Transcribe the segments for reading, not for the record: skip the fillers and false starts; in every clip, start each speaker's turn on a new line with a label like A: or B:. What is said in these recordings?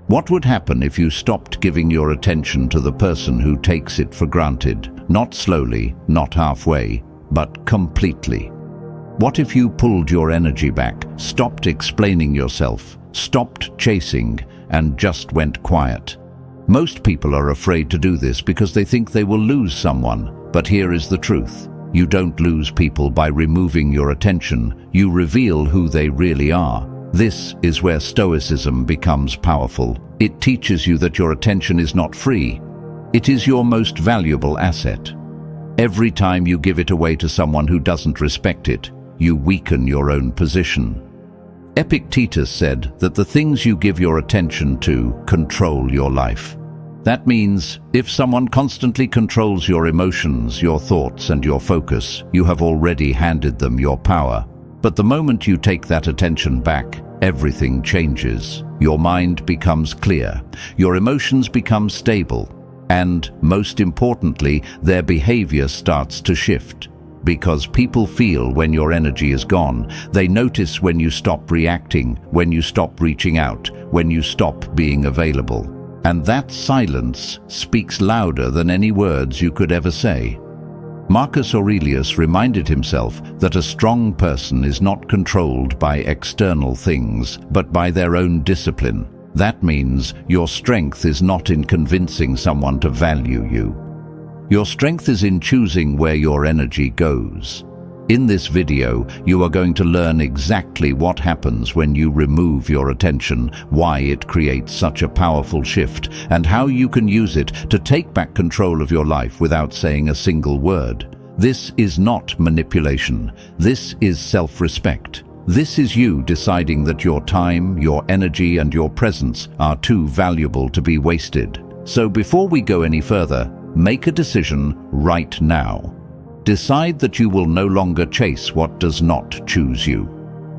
A: What would happen if you stopped giving your attention to the person who takes it for granted? Not slowly, not halfway, but completely. What if you pulled your energy back, stopped explaining yourself, stopped chasing, and just went quiet? Most people are afraid to do this because they think they will lose someone, but here is the truth. You don't lose people by removing your attention, you reveal who they really are. This is where Stoicism becomes powerful. It teaches you that your attention is not free. It is your most valuable asset. Every time you give it away to someone who doesn't respect it, you weaken your own position. Epictetus said that the things you give your attention to control your life. That means if someone constantly controls your emotions, your thoughts, and your focus, you have already handed them your power. But the moment you take that attention back, everything changes. Your mind becomes clear, your emotions become stable, and, most importantly, their behavior starts to shift. Because people feel when your energy is gone. They notice when you stop reacting, when you stop reaching out, when you stop being available. And that silence speaks louder than any words you could ever say. Marcus Aurelius reminded himself that a strong person is not controlled by external things, but by their own discipline. That means your strength is not in convincing someone to value you. Your strength is in choosing where your energy goes. In this video, you are going to learn exactly what happens when you remove your attention, why it creates such a powerful shift, and how you can use it to take back control of your life without saying a single word. This is not manipulation. This is self-respect. This is you deciding that your time, your energy, and your presence are too valuable to be wasted. So before we go any further, make a decision right now. Decide that you will no longer chase what does not choose you.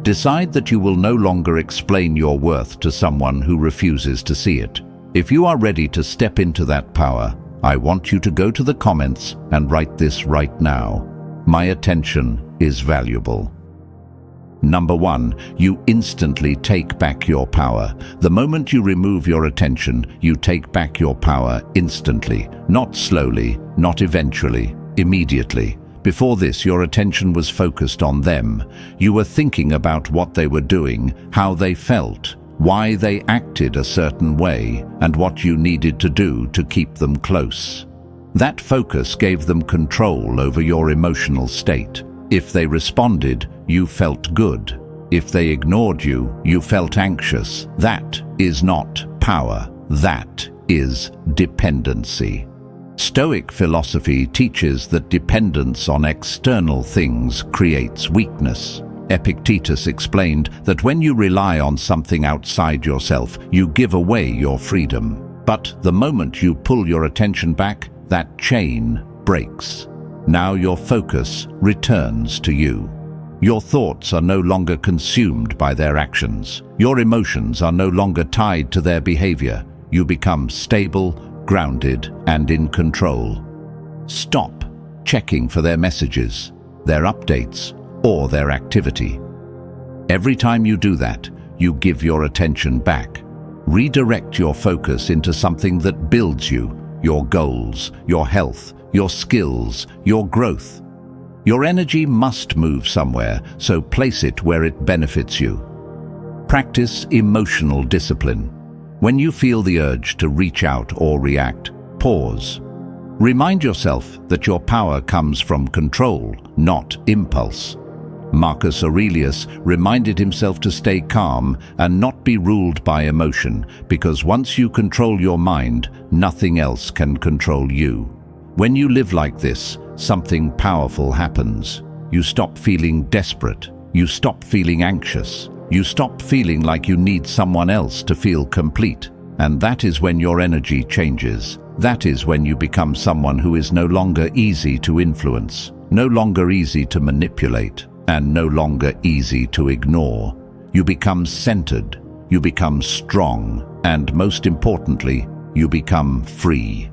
A: Decide that you will no longer explain your worth to someone who refuses to see it. If you are ready to step into that power, I want you to go to the comments and write this right now. My attention is valuable. Number 1, you instantly take back your power. The moment you remove your attention, you take back your power instantly. Not slowly, not eventually, immediately. Before this, your attention was focused on them. You were thinking about what they were doing, how they felt, why they acted a certain way, and what you needed to do to keep them close. That focus gave them control over your emotional state. If they responded, you felt good. If they ignored you, you felt anxious. That is not power. That is dependency. Stoic philosophy teaches that dependence on external things creates weakness. Epictetus explained that when you rely on something outside yourself, you give away your freedom. But the moment you pull your attention back, that chain breaks. Now your focus returns to you. Your thoughts are no longer consumed by their actions. Your emotions are no longer tied to their behavior. You become stable, grounded, and in control. Stop checking for their messages, their updates, or their activity. Every time you do that, you give your attention back. Redirect your focus into something that builds you, your goals, your health, your skills, your growth. Your energy must move somewhere, so place it where it benefits you. Practice emotional discipline. When you feel the urge to reach out or react, pause. Remind yourself that your power comes from control, not impulse. Marcus Aurelius reminded himself to stay calm and not be ruled by emotion, because once you control your mind, nothing else can control you. When you live like this, something powerful happens. You stop feeling desperate. You stop feeling anxious. You stop feeling like you need someone else to feel complete. And that is when your energy changes. That is when you become someone who is no longer easy to influence, no longer easy to manipulate, and no longer easy to ignore. You become centered. You become strong. And most importantly, you become free.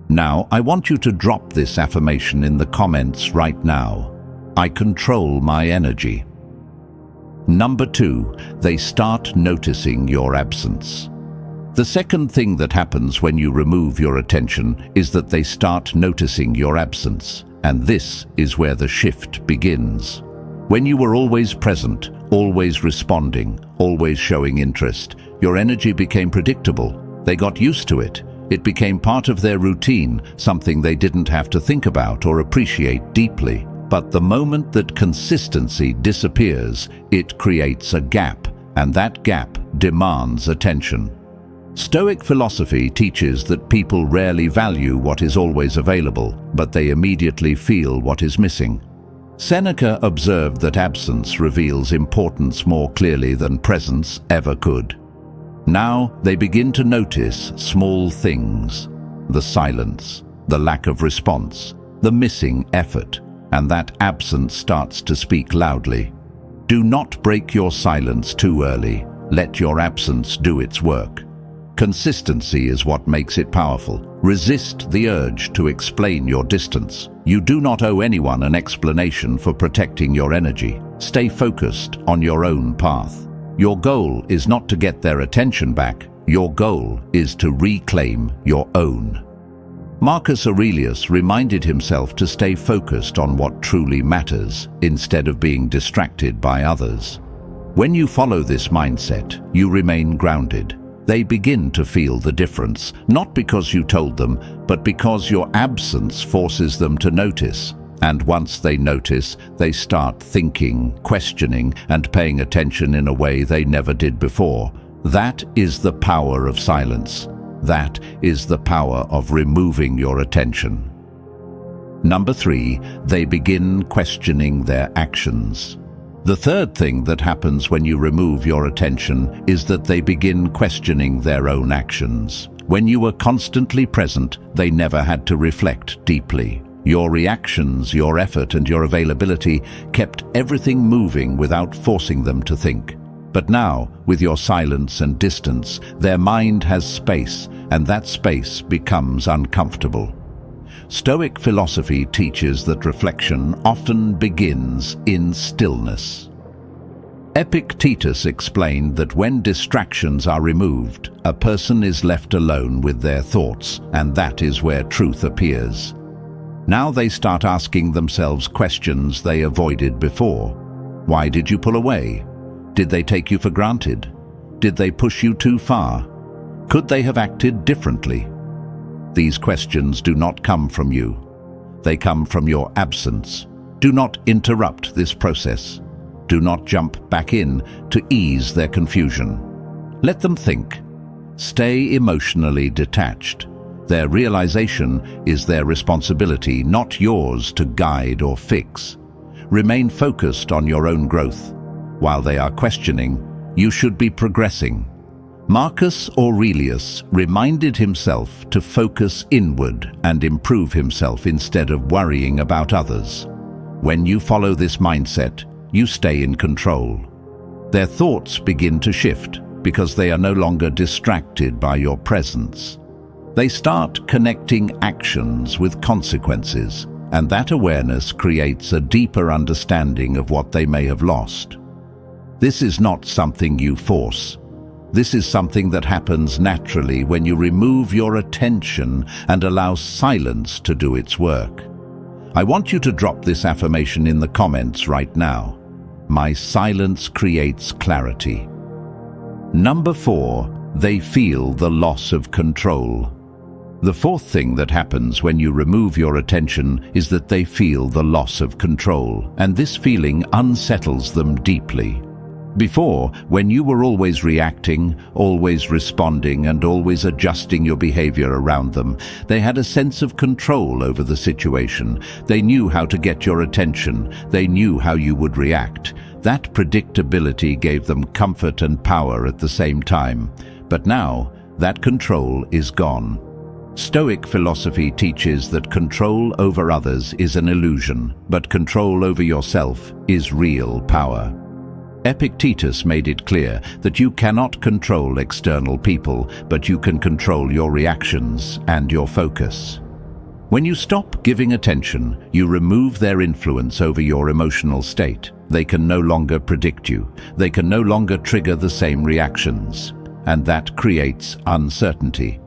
A: Now, I want you to drop this affirmation in the comments right now. I control my energy. Number 2, they start noticing your absence. The second thing that happens when you remove your attention is that they start noticing your absence, and this is where the shift begins. When you were always present, always responding, always showing interest, your energy became predictable. They got used to it. It became part of their routine, something they didn't have to think about or appreciate deeply. But the moment that consistency disappears, it creates a gap, and that gap demands attention. Stoic philosophy teaches that people rarely value what is always available, but they immediately feel what is missing. Seneca observed that absence reveals importance more clearly than presence ever could. Now they begin to notice small things: the silence, the lack of response, the missing effort, and that absence starts to speak loudly. Do not break your silence too early. Let your absence do its work. Consistency is what makes it powerful. Resist the urge to explain your distance. You do not owe anyone an explanation for protecting your energy. Stay focused on your own path. Your goal is not to get their attention back. Your goal is to reclaim your own. Marcus Aurelius reminded himself to stay focused on what truly matters, instead of being distracted by others. When you follow this mindset, you remain grounded. They begin to feel the difference, not because you told them, but because your absence forces them to notice. And once they notice, they start thinking, questioning, and paying attention in a way they never did before. That is the power of silence. That is the power of removing your attention. Number 3, they begin questioning their actions. The third thing that happens when you remove your attention is that they begin questioning their own actions. When you were constantly present, they never had to reflect deeply. Your reactions, your effort, and your availability kept everything moving without forcing them to think. But now, with your silence and distance, their mind has space, and that space becomes uncomfortable. Stoic philosophy teaches that reflection often begins in stillness. Epictetus explained that when distractions are removed, a person is left alone with their thoughts, and that is where truth appears. Now they start asking themselves questions they avoided before. Why did you pull away? Did they take you for granted? Did they push you too far? Could they have acted differently? These questions do not come from you. They come from your absence. Do not interrupt this process. Do not jump back in to ease their confusion. Let them think. Stay emotionally detached. Their realization is their responsibility, not yours to guide or fix. Remain focused on your own growth. While they are questioning, you should be progressing. Marcus Aurelius reminded himself to focus inward and improve himself instead of worrying about others. When you follow this mindset, you stay in control. Their thoughts begin to shift because they are no longer distracted by your presence. They start connecting actions with consequences, and that awareness creates a deeper understanding of what they may have lost. This is not something you force. This is something that happens naturally when you remove your attention and allow silence to do its work. I want you to drop this affirmation in the comments right now. My silence creates clarity. Number 4, they feel the loss of control. The fourth thing that happens when you remove your attention is that they feel the loss of control, and this feeling unsettles them deeply. Before, when you were always reacting, always responding, and always adjusting your behavior around them, they had a sense of control over the situation. They knew how to get your attention. They knew how you would react. That predictability gave them comfort and power at the same time. But now, that control is gone. Stoic philosophy teaches that control over others is an illusion, but control over yourself is real power. Epictetus made it clear that you cannot control external people, but you can control your reactions and your focus. When you stop giving attention, you remove their influence over your emotional state. They can no longer predict you. They can no longer trigger the same reactions. and that creates uncertainty.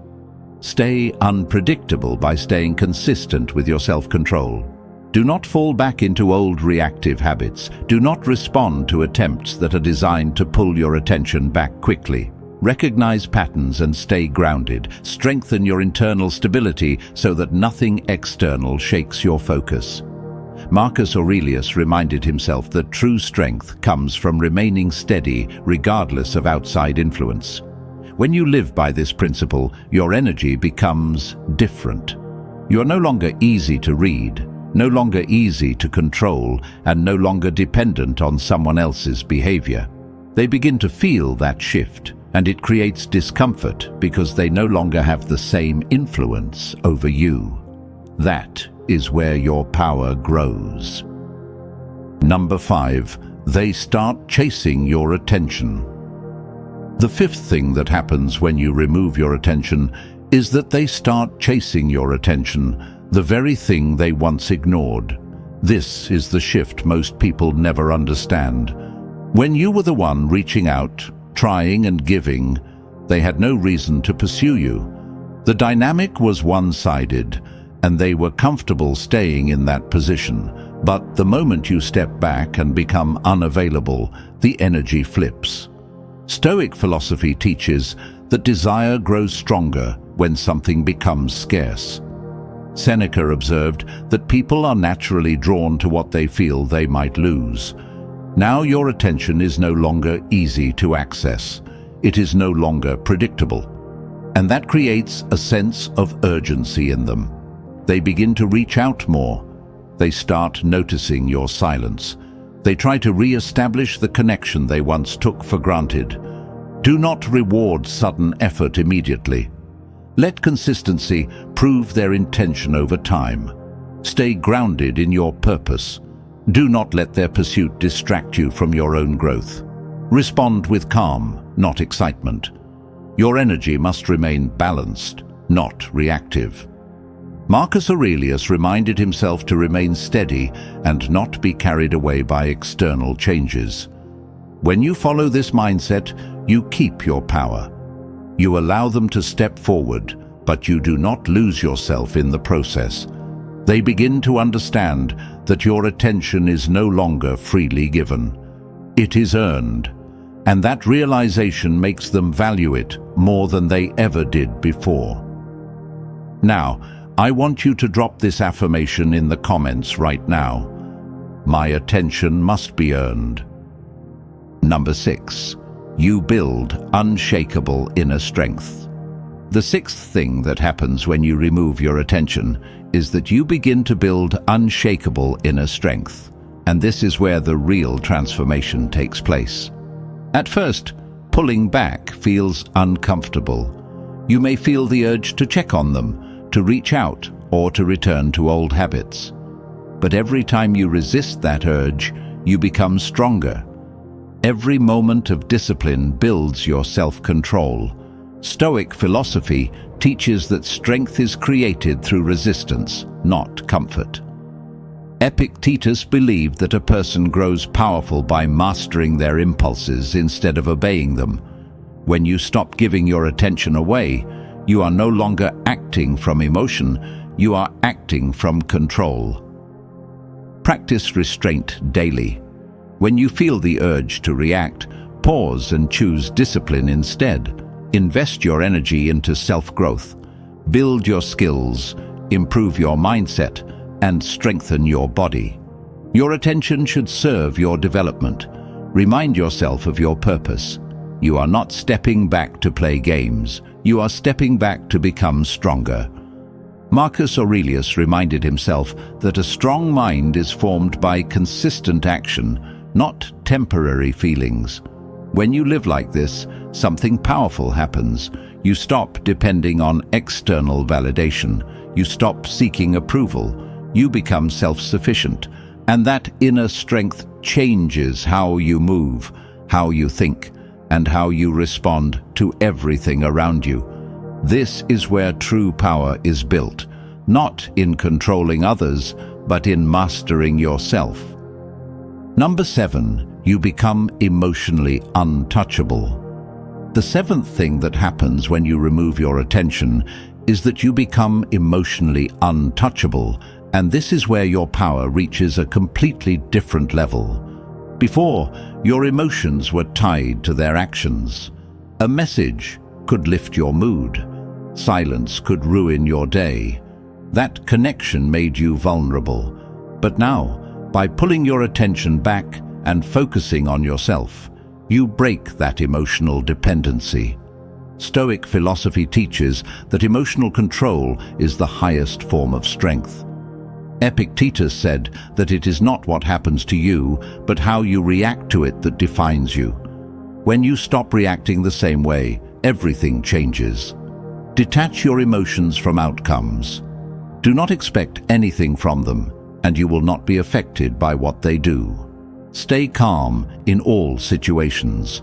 A: Stay unpredictable by staying consistent with your self-control. Do not fall back into old reactive habits. Do not respond to attempts that are designed to pull your attention back quickly. Recognize patterns and stay grounded. Strengthen your internal stability so that nothing external shakes your focus. Marcus Aurelius reminded himself that true strength comes from remaining steady regardless of outside influence. When you live by this principle, your energy becomes different. You are no longer easy to read, no longer easy to control, and no longer dependent on someone else's behavior. They begin to feel that shift, and it creates discomfort because they no longer have the same influence over you. That is where your power grows. Number 5, they start chasing your attention. The fifth thing that happens when you remove your attention is that they start chasing your attention, the very thing they once ignored. This is the shift most people never understand. When you were the one reaching out, trying and giving, they had no reason to pursue you. The dynamic was one-sided, and they were comfortable staying in that position. But the moment you step back and become unavailable, the energy flips. Stoic philosophy teaches that desire grows stronger when something becomes scarce. Seneca observed that people are naturally drawn to what they feel they might lose. Now your attention is no longer easy to access. It is no longer predictable. And that creates a sense of urgency in them. They begin to reach out more. They start noticing your silence. They try to re-establish the connection they once took for granted. Do not reward sudden effort immediately. Let consistency prove their intention over time. Stay grounded in your purpose. Do not let their pursuit distract you from your own growth. Respond with calm, not excitement. Your energy must remain balanced, not reactive. Marcus Aurelius reminded himself to remain steady and not be carried away by external changes. When you follow this mindset, you keep your power. You allow them to step forward, but you do not lose yourself in the process. They begin to understand that your attention is no longer freely given. It is earned, and that realization makes them value it more than they ever did before. Now, I want you to drop this affirmation in the comments right now. My attention must be earned. Number 6, you build unshakable inner strength. The sixth thing that happens when you remove your attention is that you begin to build unshakable inner strength. And this is where the real transformation takes place. At first, pulling back feels uncomfortable. You may feel the urge to check on them, to reach out, or to return to old habits. But every time you resist that urge, you become stronger. Every moment of discipline builds your self-control. Stoic philosophy teaches that strength is created through resistance, not comfort. Epictetus believed that a person grows powerful by mastering their impulses instead of obeying them. When you stop giving your attention away, you are no longer acting from emotion, you are acting from control. Practice restraint daily. When you feel the urge to react, pause and choose discipline instead. Invest your energy into self-growth. Build your skills, improve your mindset, and strengthen your body. Your attention should serve your development. Remind yourself of your purpose. You are not stepping back to play games. You are stepping back to become stronger. Marcus Aurelius reminded himself that a strong mind is formed by consistent action, not temporary feelings. When you live like this, something powerful happens. You stop depending on external validation. You stop seeking approval. You become self-sufficient. And that inner strength changes how you move, how you think, and how you respond to everything around you. This is where true power is built, not in controlling others, but in mastering yourself. Number 7, you become emotionally untouchable. The seventh thing that happens when you remove your attention is that you become emotionally untouchable, and this is where your power reaches a completely different level. Before, your emotions were tied to their actions. A message could lift your mood. Silence could ruin your day. That connection made you vulnerable. But now, by pulling your attention back and focusing on yourself, you break that emotional dependency. Stoic philosophy teaches that emotional control is the highest form of strength. Epictetus said that it is not what happens to you, but how you react to it that defines you. When you stop reacting the same way, everything changes. Detach your emotions from outcomes. Do not expect anything from them, and you will not be affected by what they do. Stay calm in all situations.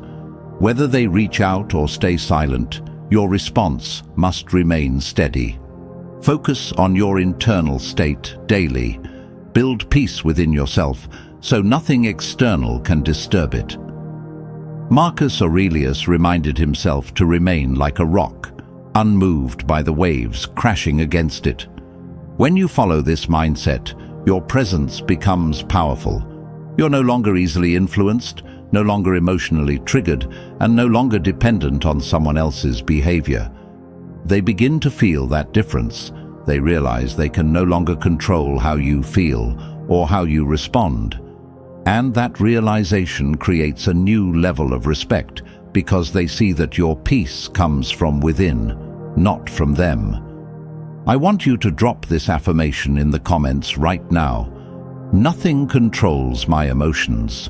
A: Whether they reach out or stay silent, your response must remain steady. Focus on your internal state daily. Build peace within yourself so nothing external can disturb it. Marcus Aurelius reminded himself to remain like a rock, unmoved by the waves crashing against it. When you follow this mindset, your presence becomes powerful. You're no longer easily influenced, no longer emotionally triggered, and no longer dependent on someone else's behavior. They begin to feel that difference. They realize they can no longer control how you feel or how you respond. And that realization creates a new level of respect because they see that your peace comes from within, not from them. I want you to drop this affirmation in the comments right now. Nothing controls my emotions.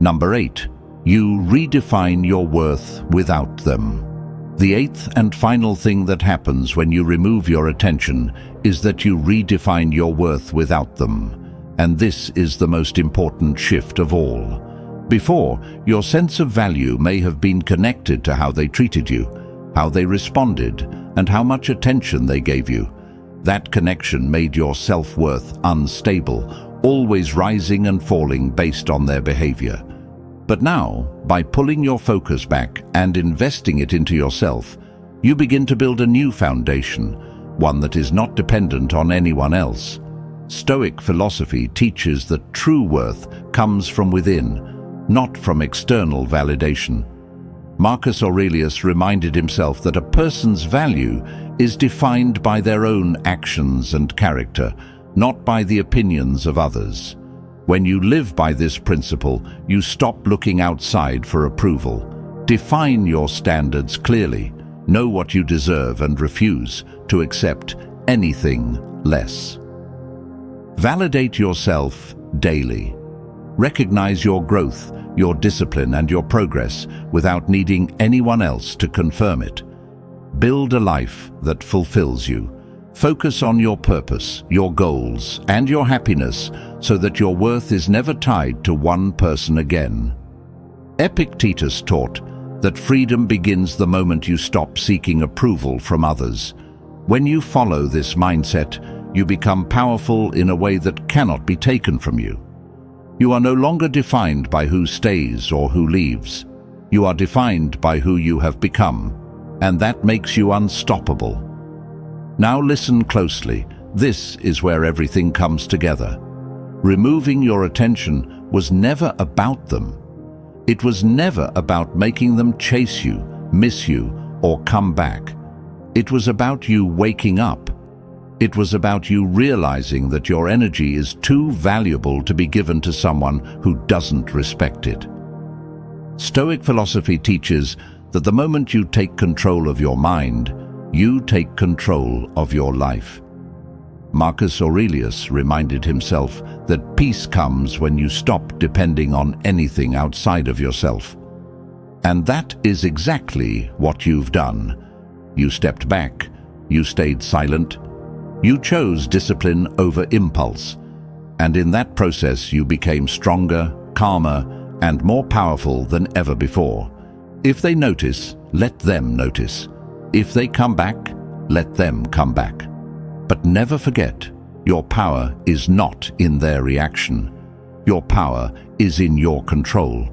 A: Number 8. You redefine your worth without them. The eighth and final thing that happens when you remove your attention is that you redefine your worth without them. And this is the most important shift of all. Before, your sense of value may have been connected to how they treated you, how they responded, and how much attention they gave you. That connection made your self-worth unstable, always rising and falling based on their behavior. But now, by pulling your focus back and investing it into yourself, you begin to build a new foundation, one that is not dependent on anyone else. Stoic philosophy teaches that true worth comes from within, not from external validation. Marcus Aurelius reminded himself that a person's value is defined by their own actions and character, not by the opinions of others. When you live by this principle, you stop looking outside for approval. Define your standards clearly, know what you deserve, and refuse to accept anything less. Validate yourself daily. Recognize your growth, your discipline, and your progress without needing anyone else to confirm it. Build a life that fulfills you. Focus on your purpose, your goals, and your happiness so that your worth is never tied to one person again. Epictetus taught that freedom begins the moment you stop seeking approval from others. When you follow this mindset, you become powerful in a way that cannot be taken from you. You are no longer defined by who stays or who leaves. You are defined by who you have become, and that makes you unstoppable. Now listen closely. This is where everything comes together. Removing your attention was never about them. It was never about making them chase you, miss you, or come back. It was about you waking up. It was about you realizing that your energy is too valuable to be given to someone who doesn't respect it. Stoic philosophy teaches that the moment you take control of your mind, you take control of your life. Marcus Aurelius reminded himself that peace comes when you stop depending on anything outside of yourself. And that is exactly what you've done. You stepped back, you stayed silent, you chose discipline over impulse, and in that process you became stronger, calmer, and more powerful than ever before. If they notice, let them notice. If they come back, let them come back. But never forget, your power is not in their reaction. Your power is in your control.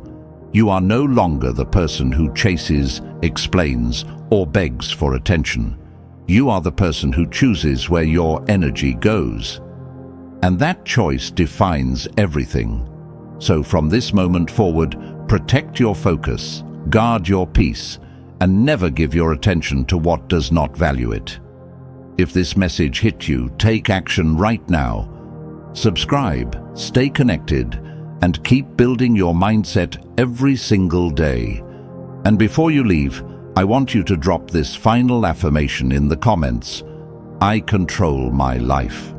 A: You are no longer the person who chases, explains, or begs for attention. You are the person who chooses where your energy goes. And that choice defines everything. So from this moment forward, protect your focus, guard your peace, and never give your attention to what does not value it. If this message hit you, take action right now. Subscribe, stay connected, and keep building your mindset every single day. And before you leave, I want you to drop this final affirmation in the comments. I control my life.